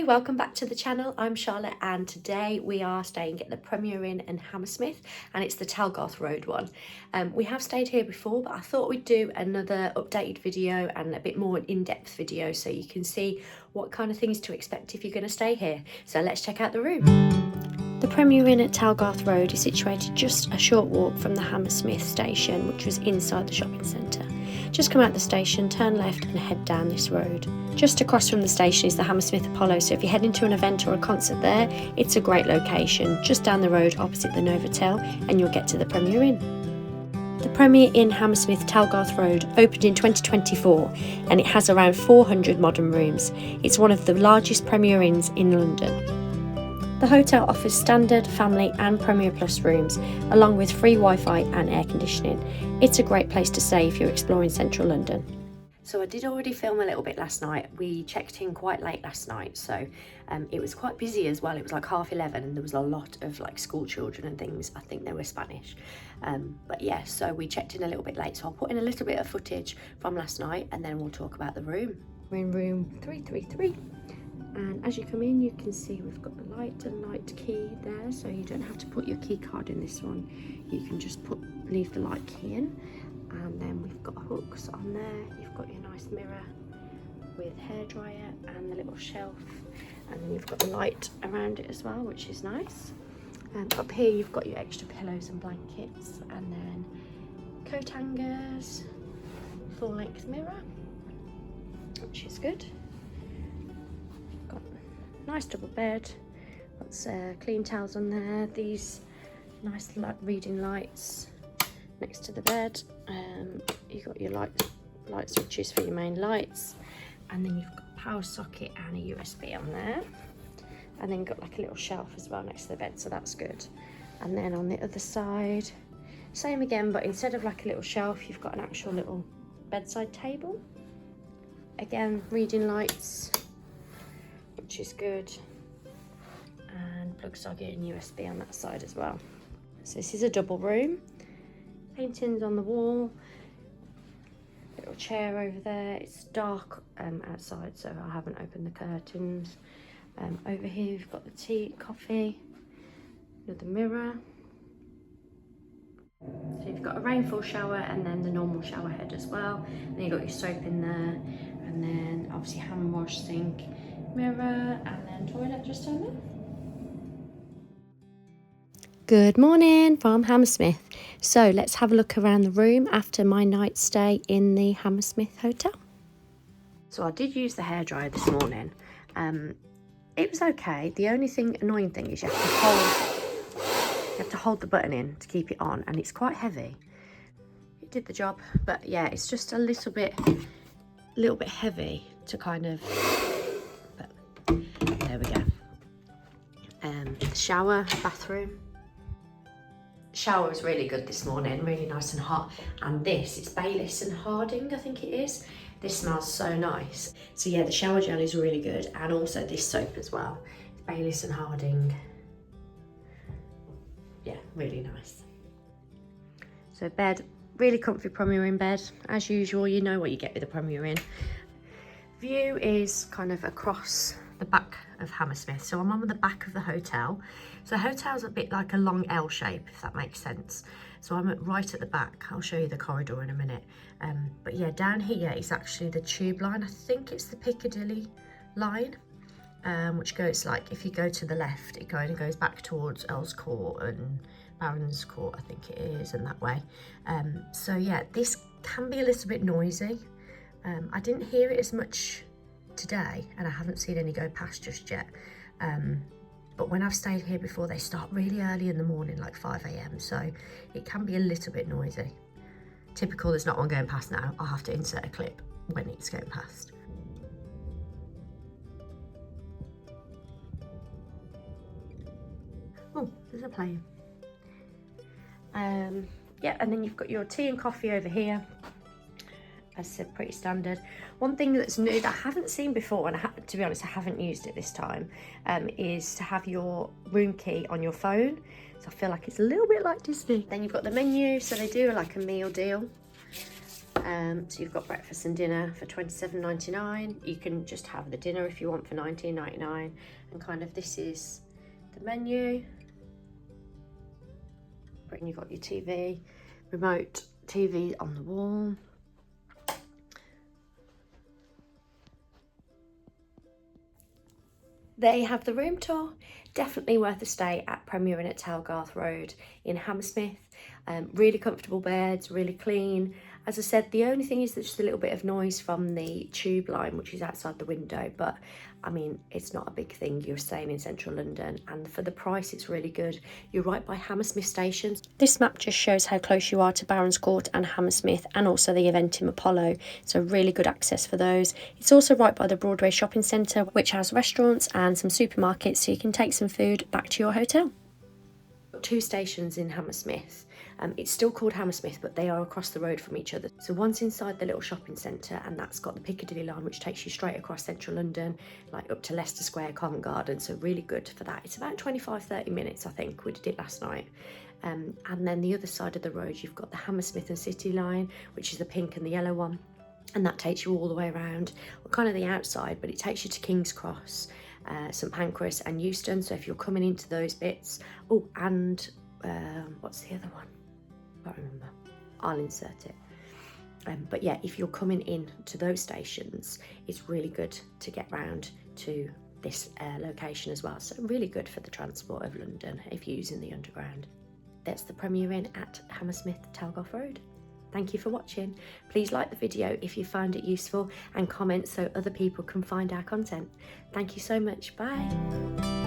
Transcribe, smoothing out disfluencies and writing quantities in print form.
Hi, welcome back to the channel. I'm Charlotte and today we are staying at the Premier Inn in Hammersmith and it's the Talgarth Road one. We have stayed here before, but I thought we'd do another updated video and a bit more in-depth video so you can see what kind of things to expect if you're going to stay here. So let's check out the room. The Premier Inn at Talgarth Road is situated just a short walk from the Hammersmith station, which was inside the shopping centre. Just come out the station, turn left and head down this road. Just across from the station is the Hammersmith Apollo, so if you're heading to an event or a concert there, it's a great location. Just down the road opposite the Novotel and you'll get to the Premier Inn. The Premier Inn Hammersmith Talgarth Road opened in 2024 and it has around 400 modern rooms. It's one of the largest Premier Inns in London. The hotel offers standard, family and Premier Plus rooms, along with free Wi-Fi and air conditioning. It's a great place to stay if you're exploring central London. So I did already film a little bit last night. We checked in quite late last night, so it was quite busy as well. It was like 11:30 and there was a lot of like school children and things. I think they were Spanish. But yeah, so we checked in a little bit late. So I'll put in a little bit of footage from last night and then we'll talk about the room. We're in room 333. And as you come in, you can see we've got the light and night key there, so you don't have to put your key card in this one. You can just leave the light key in. And then we've got hooks on there. You've got your nice mirror with hairdryer and the little shelf. And then you've got the light around it as well, which is nice. Up here you've got your extra pillows and blankets, and then coat hangers, full length mirror, which is good. Got a nice double bed, got clean towels on there, these nice reading lights next to the bed. You've got your light switches for your main lights, and then you've got a power socket and a USB on there, and then got like a little shelf as well next to the bed, so that's good. And then on the other side, same again, but instead of like a little shelf, you've got an actual little bedside table. Again, reading lights, which is good, and plug socket and USB on that side as well. So this is a double room. Paintings on the wall, little chair over there. It's dark outside, so I haven't opened the curtains. Over here you've got the tea, coffee, another mirror. So you've got a rainfall shower and then the normal shower head as well. And then you've got your soap in there, and then obviously hand wash, sink, mirror, and then toilet just down there. Good morning from Hammersmith. So let's have a look around the room after my night stay in the Hammersmith Hotel. So I did use the hairdryer this morning. It was okay. The only annoying thing is you have to hold the button in to keep it on, and it's quite heavy. It did the job, but yeah, it's just a little bit heavy to kind of, but there we go. Shower, bathroom. Shower was really good this morning, really nice and hot. And this, it's Baylis and Harding, I think it is. This smells so nice. So yeah, the shower gel is really good, and also this soap as well. It's Baylis and Harding. Yeah, really nice. So bed, really comfy Premier Inn bed. As usual, you know what you get with the Premier Inn. View is kind of across the back of Hammersmith. So I'm on the back of the hotel. So the hotel's a bit like a long L shape, if that makes sense. So I'm right at the back. I'll show you the corridor in a minute. But yeah, down here is actually the tube line. I think it's the Piccadilly line, which goes like, if you go to the left, it kind of goes back towards Earl's Court and Baron's Court, I think it is, and that way. So yeah, this can be a little bit noisy. I didn't hear it as much today, and I haven't seen any go past just yet. But when I've stayed here before, they start really early in the morning, like 5 AM, so it can be a little bit noisy. Typical, there's not one going past now. I'll have to insert a clip when it's going past. Oh, there's a plane. Yeah, and then you've got your tea and coffee over here. As I said, pretty standard. One thing that's new that I haven't seen before, and to be honest, I haven't used it this time, is to have your room key on your phone. So I feel like it's a little bit like Disney. Then you've got the menu, so they do like a meal deal. So you've got breakfast and dinner for £27.99. You can just have the dinner if you want for £19.99. And kind of this is the menu. And you've got your TV, remote TV on the wall. There you have the room tour. Definitely worth a stay at Premier Inn at Talgarth Road in Hammersmith. Really comfortable beds, really clean. As I said, the only thing is there's just a little bit of noise from the tube line, which is outside the window, but I mean, it's not a big thing. You're staying in central London, and for the price, it's really good. You're right by Hammersmith Station. This map just shows how close you are to Barons Court and Hammersmith, and also the Eventim Apollo, so really good access for those. It's also right by the Broadway Shopping Centre, which has restaurants and some supermarkets, so you can take some food back to your hotel. 2 stations in Hammersmith. It's still called Hammersmith, but they are across the road from each other. So one's inside the little shopping centre, and that's got the Piccadilly line, which takes you straight across central London, like up to Leicester Square, Covent Garden, so really good for that. It's about 25-30 minutes, I think. We did it last night. And then the other side of the road, you've got the Hammersmith and City line, which is the pink and the yellow one, and that takes you all the way around, well, kind of the outside, but it takes you to King's Cross, St Pancras and Euston. So if you're coming into those bits, oh, and what's the other one? I can't remember. I'll insert it. But yeah, if you're coming in to those stations, it's really good to get round to this location as well. So really good for the transport of London if you're using the Underground. That's the Premier Inn at Hammersmith Talgarth Road. Thank you for watching. Please like the video if you found it useful, and comment so other people can find our content. Thank you so much. Bye.